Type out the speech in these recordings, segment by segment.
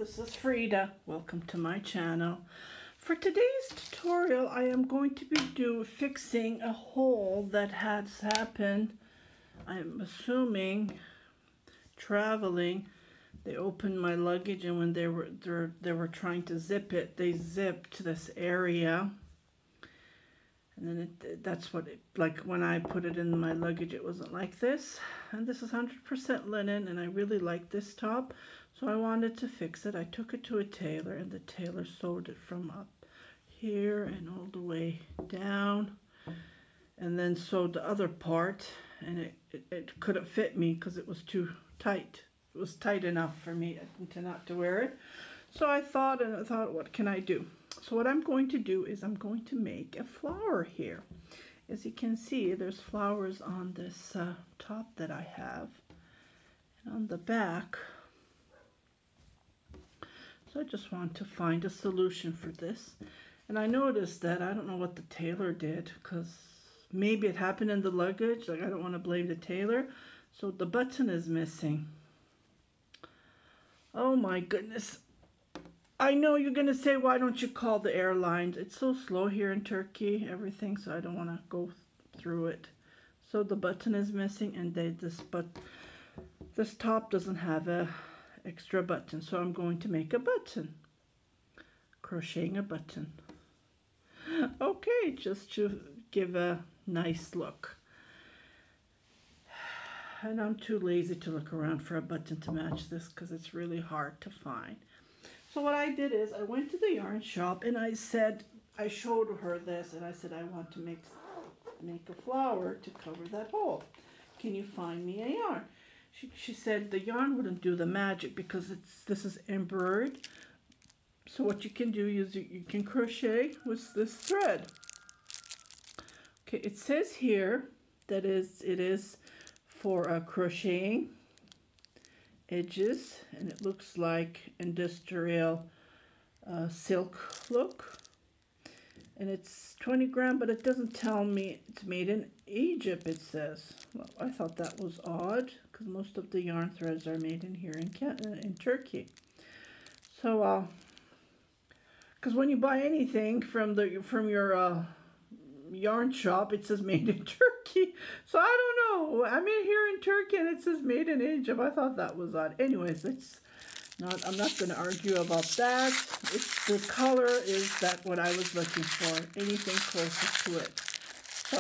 this is Frida. Welcome to my channel. For today's tutorial, I am going to be fixing a hole that has happened, I'm assuming, traveling. They opened my luggage, and when they were trying to zip it, they zipped this area. And then that's what like when I put it in my luggage, it wasn't like this. And this is 100% linen, and I really like this top, so I wanted to fix it. I took it to a tailor, and the tailor sewed it from up here and all the way down, and then sewed the other part, and it couldn't fit me because it was too tight. It was tight enough for me to not to wear it. So I thought, what can I do? So what I'm going to do is I'm going to make a flower here. As you can see, there's flowers on this top that I have, and on the back. So I just want to find a solution for this. And I noticed that, I don't know what the tailor did, because maybe it happened in the luggage. Like, I don't want to blame the tailor. So the button is missing. Oh my goodness. I know you're going to say, why don't you call the airlines? It's so slow here in Turkey, everything, so I don't want to go through it. So the button is missing, and this top doesn't have a extra button, so I'm going to make a button. Crocheting a button. Okay, just to give a nice look. And I'm too lazy to look around for a button to match this because it's really hard to find. So what I did is I went to the yarn shop, and I showed her this, and I said, I want to make a flower to cover that hole. Can you find me a yarn? She said the yarn wouldn't do the magic because this is embroidered. So what you can do is you can crochet with this thread. Okay, it says here that it is for crocheting edges, and it looks like industrial silk look, and it's 20 grams, but it doesn't tell me it's made in Egypt, it says. Well, I thought that was odd because most of the yarn threads are made in here in Turkey. So because when you buy anything from your yarn shop, it says made in Turkey. So I don't know. I'm in here in Turkey, and it says made in Egypt. I thought that was odd. Anyways, I'm not going to argue about that. The color is what I was looking for. Anything closer to it. So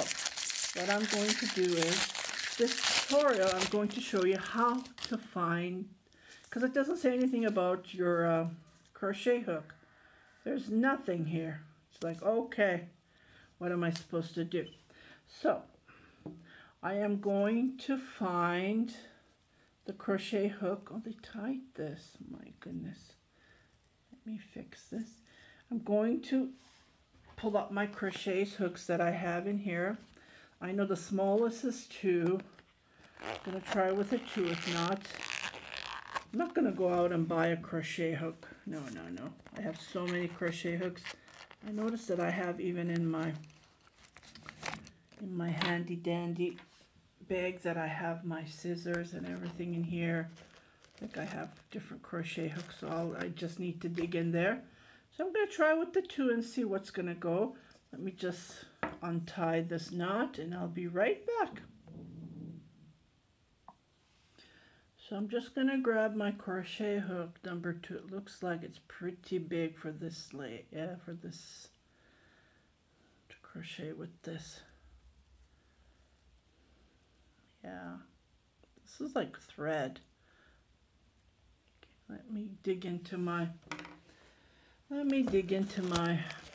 what I'm going to do is this tutorial, I'm going to show you how to find, because it doesn't say anything about your crochet hook. There's nothing here. It's like, okay, what am I supposed to do? So I am going to find the crochet hook. Oh, they tied this. My goodness. Let me fix this. I'm going to pull up my crochet hooks that I have in here. I know the smallest is 2. I'm going to try with a 2. If not, I'm not going to go out and buy a crochet hook. No. I have so many crochet hooks. I noticed that I have even in my handy dandy bag that I have my scissors and everything in here. I think I have different crochet hooks, so I just need to dig in there. So I'm going to try with the 2 and see what's going to go. Let me just untie this knot, and I'll be right back. So I'm just going to grab my crochet hook number 2. It looks like it's pretty big for this to crochet with this. Yeah, this is like thread. Okay, let me dig into my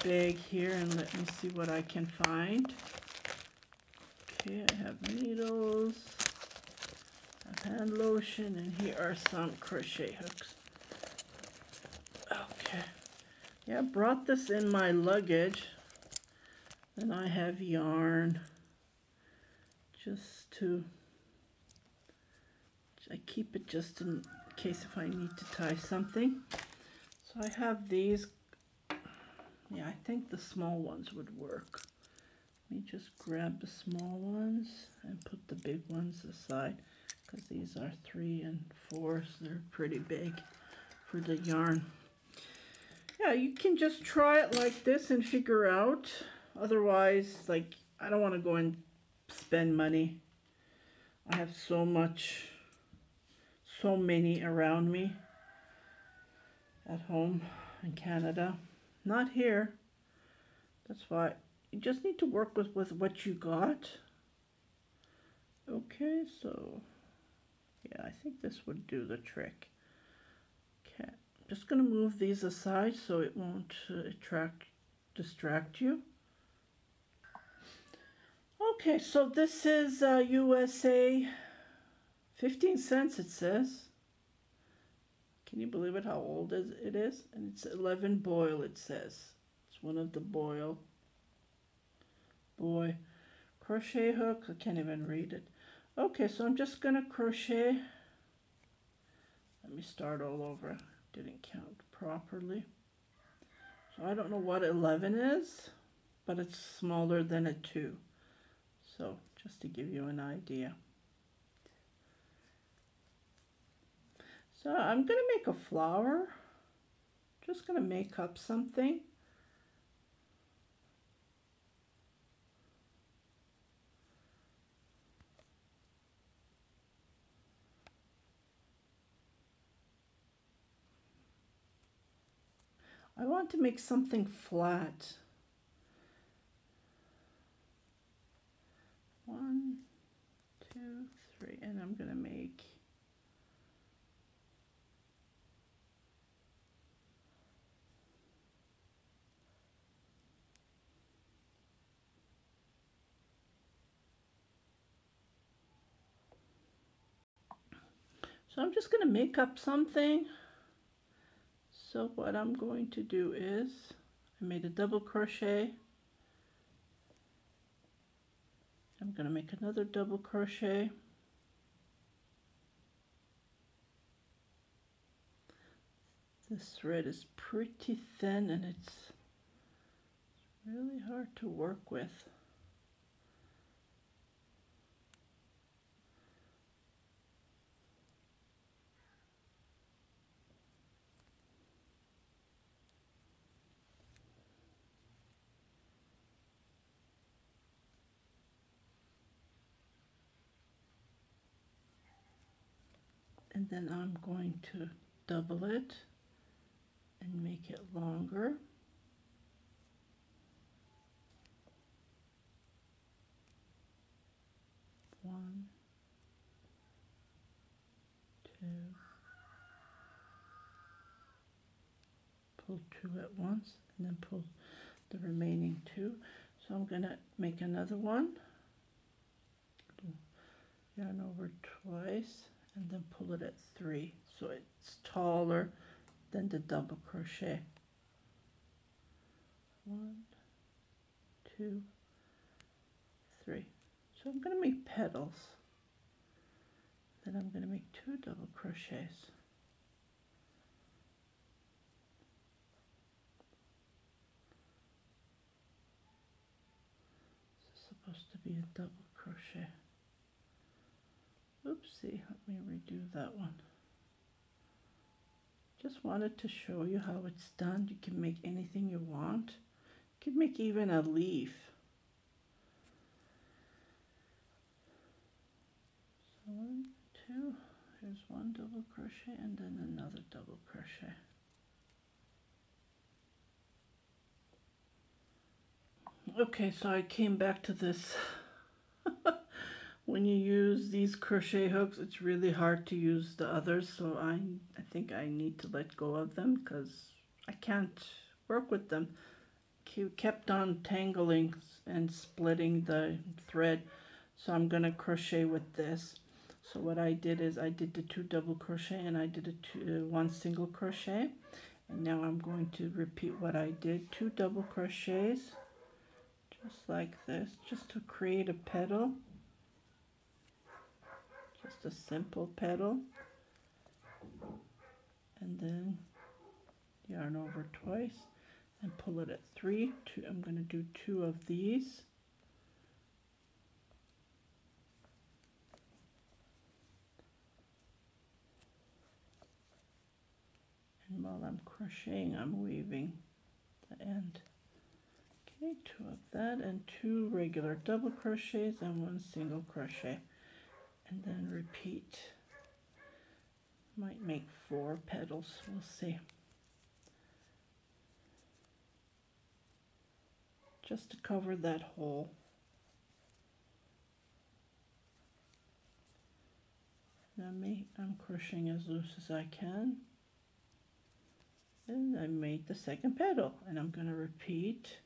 bag here, and let me see what I can find. Okay, I have needles, I have hand lotion, and here are some crochet hooks. Okay, yeah, I brought this in my luggage. Then I have yarn I keep it just in case if I need to tie something. So I have these. Yeah, I think the small ones would work. Let me just grab the small ones and put the big ones aside, because these are 3 and 4, so they're pretty big for the yarn. Yeah, you can just try it like this and figure out. Otherwise, like, I don't want to go and spend money. I have so many around me at home in Canada. Not here. That's why you just need to work with what you got. Okay, so yeah, I think this would do the trick. Okay, I'm just going to move these aside so it won't distract you. Okay, so this is USA 15 cents it says. Can you believe it how old it is? And it's 11 boil it says. It's one of the boy crochet hooks. I can't even read it. Okay, so I'm just gonna crochet. Let me start all over. Didn't count properly. So I don't know what 11 is, but it's smaller than a 2. So just to give you an idea. So I'm gonna make a flower. Just gonna make up something. I want to make something flat. 1, 2, 3, and I'm gonna make so I'm just gonna make up something. So what I'm going to do is I made a double crochet. I'm going to make another double crochet. This thread is pretty thin and it's really hard to work with. And then I'm going to double it and make it longer. One, two, pull 2 at once and then pull the remaining 2. So I'm going to make another one, yarn over twice, and then pull it at 3 so it's taller than the double crochet. 1, 2, 3. So I'm going to make petals. Then I'm going to make 2 double crochets. This is supposed to be a double crochet. Oopsie, let me redo that one. Just wanted to show you how it's done. You can make anything you want. You can make even a leaf. So 1, 2, here's 1 double crochet and then another double crochet. Okay, so I came back to this. When you use these crochet hooks, it's really hard to use the others, so I think I need to let go of them because I can't work with them. Kept on tangling and splitting the thread, so I'm gonna crochet with this. So what I did is I did the 2 double crochet and I did 1 single crochet, and now I'm going to repeat what I did, 2 double crochets just like this, just to create a petal. Just a simple petal, and then yarn over twice and pull it at 3. I'm going to do 2 of these, And while I'm crocheting, I'm weaving the end. Okay, 2 of that and 2 regular double crochets and 1 single crochet. And then repeat. Might make 4 petals, we'll see. Just to cover that hole. I'm crocheting as loose as I can. And I made the second petal, and I'm going to repeat.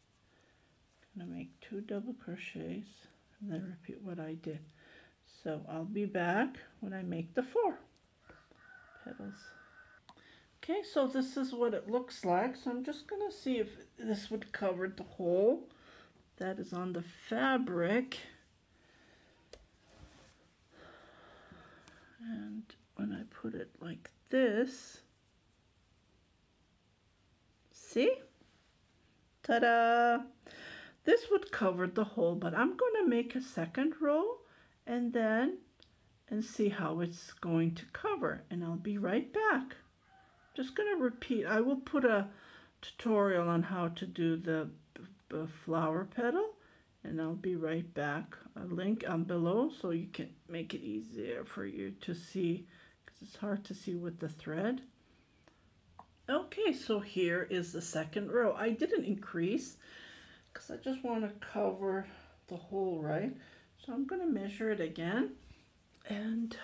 I'm going to make 2 double crochets and then repeat what I did. So I'll be back when I make the 4 petals. Okay, so this is what it looks like. So I'm just going to see if this would cover the hole that is on the fabric. And when I put it like this, see? Ta-da! This would cover the hole, but I'm going to make a second row and see how it's going to cover, and I'll be right back. Just going to repeat. I will put a tutorial on how to do the flower petal, and I'll be right back. A link below so you can make it easier for you to see, because it's hard to see with the thread. Okay, so here is the second row. I didn't increase because I just want to cover the hole, right? So I'm going to measure it again, and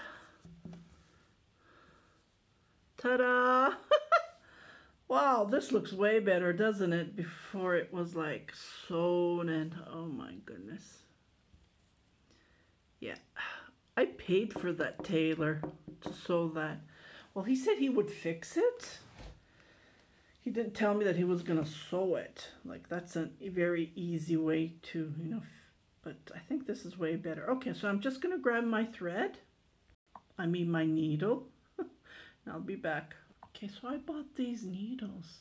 ta-da! Wow, this looks way better, doesn't it? Before it was like sewn, and oh my goodness. Yeah, I paid for that tailor to sew that. Well, he said he would fix it. He didn't tell me that he was gonna sew it. Like, that's a very easy way to, you know, but I think this is way better. Okay, so I'm just gonna grab my thread. I mean my needle. And I'll be back. Okay, so I bought these needles.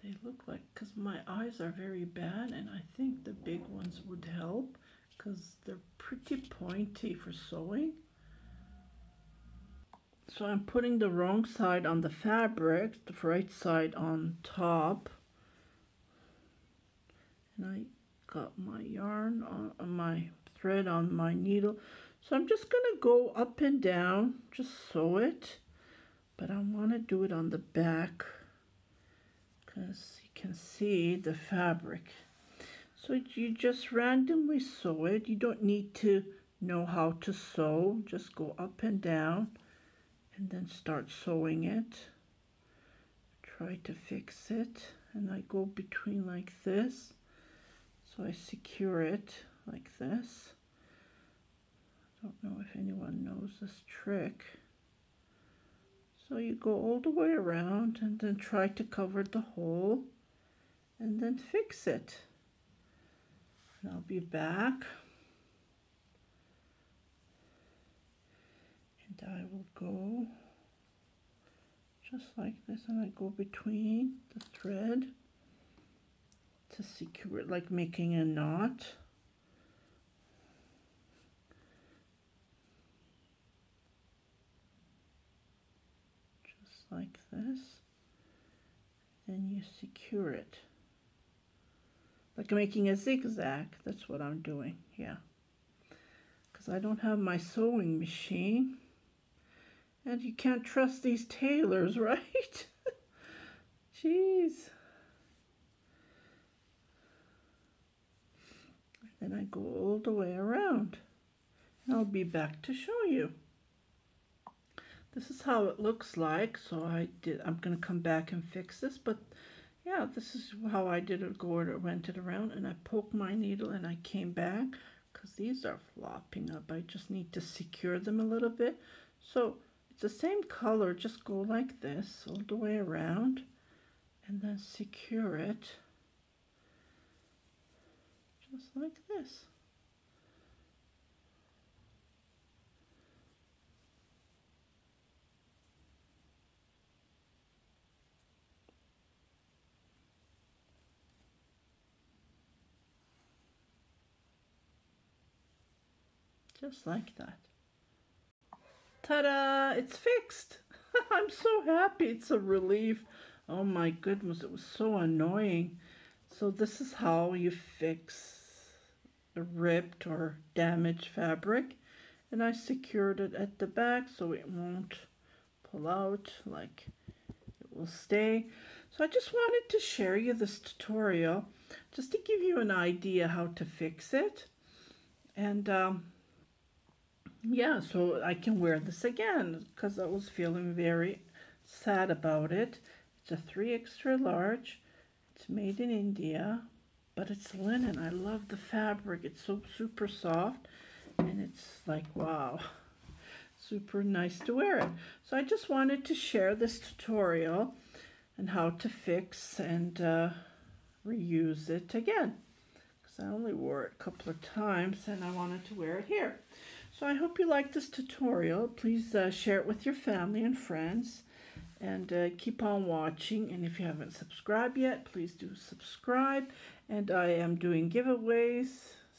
They look like, because my eyes are very bad, and I think the big ones would help because they're pretty pointy for sewing. So I'm putting the wrong side on the fabric, the right side on top. And I got my yarn on my thread on my needle. So I'm just going to go up and down, just sew it. But I want to do it on the back because you can see the fabric. So you just randomly sew it. You don't need to know how to sew. Just go up and down and then start sewing it. Try to fix it. And I go between like this. So I secure it like this. I don't know if anyone knows this trick. So you go all the way around and then try to cover the hole and then fix it. And I'll be back. And I will go just like this, and I go between the thread to secure it, like making a knot. Like this, then you secure it like making a zigzag. That's what I'm doing, yeah, because I don't have my sewing machine, and you can't trust these tailors, right? Jeez. Then I go all the way around, and I'll be back to show you. This is how it looks like. So I'm going to come back and fix this, but yeah, this is how I did it. Went it around, and I poked my needle and I came back because these are flopping up. I just need to secure them a little bit. So it's the same color, just go like this all the way around and then secure it just like this. Just like that. Ta-da! It's fixed. I'm so happy. It's a relief. Oh my goodness, it was so annoying. So this is how you fix a ripped or damaged fabric. And I secured it at the back so it won't pull out, like it will stay. So I just wanted to share you this tutorial just to give you an idea how to fix it. And yeah, so I can wear this again because I was feeling very sad about it. It's a 3 extra large. It's made in India, but it's linen. I love the fabric. It's so super soft, and it's like, wow, super nice to wear it. So I just wanted to share this tutorial and how to fix and reuse it again, because I only wore it a couple of times and I wanted to wear it here. So I hope you like this tutorial. Please share it with your family and friends, and keep on watching. And if you haven't subscribed yet, please do subscribe. And I am doing giveaways,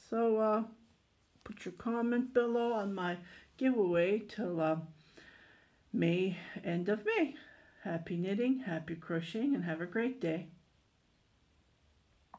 so put your comment below on my giveaway till May, end of May. Happy knitting, happy crocheting, and have a great day.